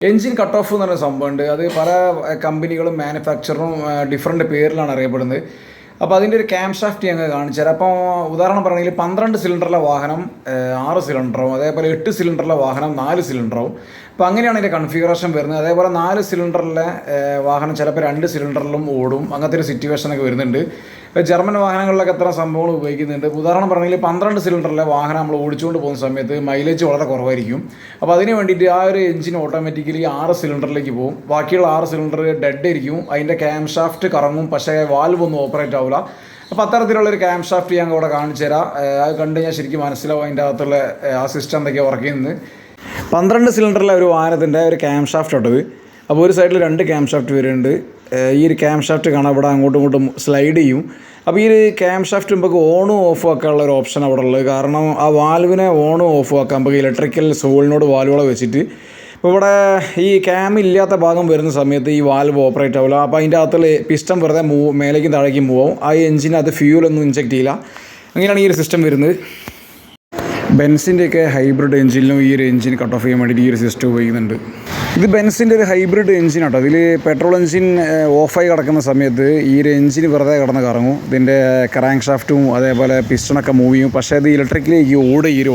Engine cut off എന്ന് പറഞ്ഞ സംഭവമുണ്ട്. അത് പല കമ്പനികളും മാനുഫാക്ചറും ഡിഫറെൻറ്റ് പേരിലാണ് അറിയപ്പെടുന്നത്. അപ്പോൾ അതിൻ്റെ ഒരു ക്യാം ഷാഫ്റ്റ് ഞങ്ങൾ കാണിച്ചു തരാം. അപ്പോൾ ഉദാഹരണം പറയുകയാണെങ്കിൽ 12 സിലിണ്ടറിലെ വാഹനം 6 സിലിണ്ടറും, അതേപോലെ 8 സിലിണ്ടറിലെ വാഹനം 4 സിലിണ്ടറും. അപ്പോൾ അങ്ങനെയാണ് ഇതിൻ്റെ കൺഫിഗറേഷൻ വരുന്നത്. അതേപോലെ 4 സിലിണ്ടറിലെ വാഹനം ചിലപ്പോൾ 2 സിലിണ്ടറിലും ഓടും. അങ്ങനത്തെ ഒരു സിറ്റുവേഷനൊക്കെ വരുന്നുണ്ട്. ഇപ്പോൾ ജർമ്മൻ വാഹനങ്ങളിലൊക്കെ എത്ര സംഭവങ്ങൾ ഉപയോഗിക്കുന്നുണ്ട്. ഉദാഹരണം പറഞ്ഞെങ്കിൽ 12 സിലിണ്ടറിലെ വാഹനം നമ്മൾ ഓടിച്ചുകൊണ്ട് പോകുന്ന സമയത്ത് മൈലേജ് വളരെ കുറവായിരിക്കും. അപ്പോൾ അതിന് വേണ്ടിയിട്ട് ആ ഒരു എഞ്ചിൻ ഓട്ടോമാറ്റിക്കലി 6 സിലിണ്ടറിലേക്ക് പോകും. ബാക്കിയുള്ള 6 സിലിണ്ടർ ഡെഡ് ആയിരിക്കും. അതിൻ്റെ ക്യാം ഷാഫ്റ്റ് കറങ്ങും, പക്ഷേ വാൽവ് ഒന്നും ഓപ്പറേറ്റ് ആവില്ല. അപ്പോൾ അത്തരത്തിലുള്ളൊരു ക്യാം ഷാഫ്റ്റ് ഞാൻ ഇവിടെ കാണിച്ചു തരാം. അത് കണ്ട് ഞാൻ ശരിക്കും മനസ്സിലാവും അതിൻ്റെ അകത്തുള്ള ആ സിസ്റ്റം എന്തൊക്കെയാണ് വർക്ക് ചെയ്യുന്നത്. 12 സിലിണ്ടറിലെ ഒരു വാഹനത്തിൻ്റെ ഒരു ക്യാം ഷാഫ്റ്റ് ഇട്ടത്. അപ്പോൾ ഒരു സൈഡിൽ 2 ക്യാം ഷാഫ്റ്റ് വരുന്നുണ്ട്. ഈ ഒരു ക്യാം ഷാഫ്റ്റ് കാണാൻ ഇവിടെ അങ്ങോട്ടും ഇങ്ങോട്ടും സ്ലൈഡ് ചെയ്യും. അപ്പോൾ ഈ ഒരു ക്യാം ഷാഫ്റ്റ് നമുക്ക് ഓണും ഓഫും ആക്കാനുള്ള ഒരു ഓപ്ഷൻ അവിടെ ഉള്ളത്. കാരണം ആ വാൽവിനെ ഓണും ഓഫും ആക്കാൻ നമുക്ക് ഇലക്ട്രിക്കൽ സോളിനോട് വാൽവുകളെ വെച്ചിട്ട് ഇപ്പോൾ ഇവിടെ ഈ ക്യാം ഇല്ലാത്ത ഭാഗം വരുന്ന സമയത്ത് ഈ വാൽവ് ഓപ്പറേറ്റ് ആവില്ല. അപ്പോൾ അതിൻ്റെ അകത്തുള്ള പിസ്റ്റം വെറുതെ മേലേക്കും താഴേക്കും മൂവാവും. ആ എഞ്ചിനകത്ത് ഫ്യൂലൊന്നും ഇഞ്ചെക്ട് ചെയ്യില്ല. അങ്ങനെയാണ് ഈ ഒരു സിസ്റ്റം വരുന്നത്. ബെൻസിൻ്റെയൊക്കെ ഹൈബ്രിഡ് എഞ്ചിനിലും ഈ ഒരു എഞ്ചിൻ കട്ട് ഓഫ് ചെയ്യാൻ വേണ്ടിയിട്ട് ഈ ഒരു സിസ്റ്റം ഉപയോഗിക്കുന്നുണ്ട്. ഇത് ബെൻസിൻ്റെ ഒരു ഹൈബ്രിഡ് എഞ്ചിൻ കേട്ടോ. ഇതിൽ പെട്രോൾ എഞ്ചിൻ ഓഫായി കിടക്കുന്ന സമയത്ത് ഈ ഒരു എഞ്ചിൻ വെറുതെ കിടന്ന് കറങ്ങും. ഇതിൻ്റെ ക്രാങ്ക് ഷാഫ്റ്റും അതേപോലെ പിസ്റ്റണൊക്കെ മൂവ് ചെയ്യും. പക്ഷേ ഇത് ഇലക്ട്രിക്കലേക്ക് ഓടും. ഈ ഒരു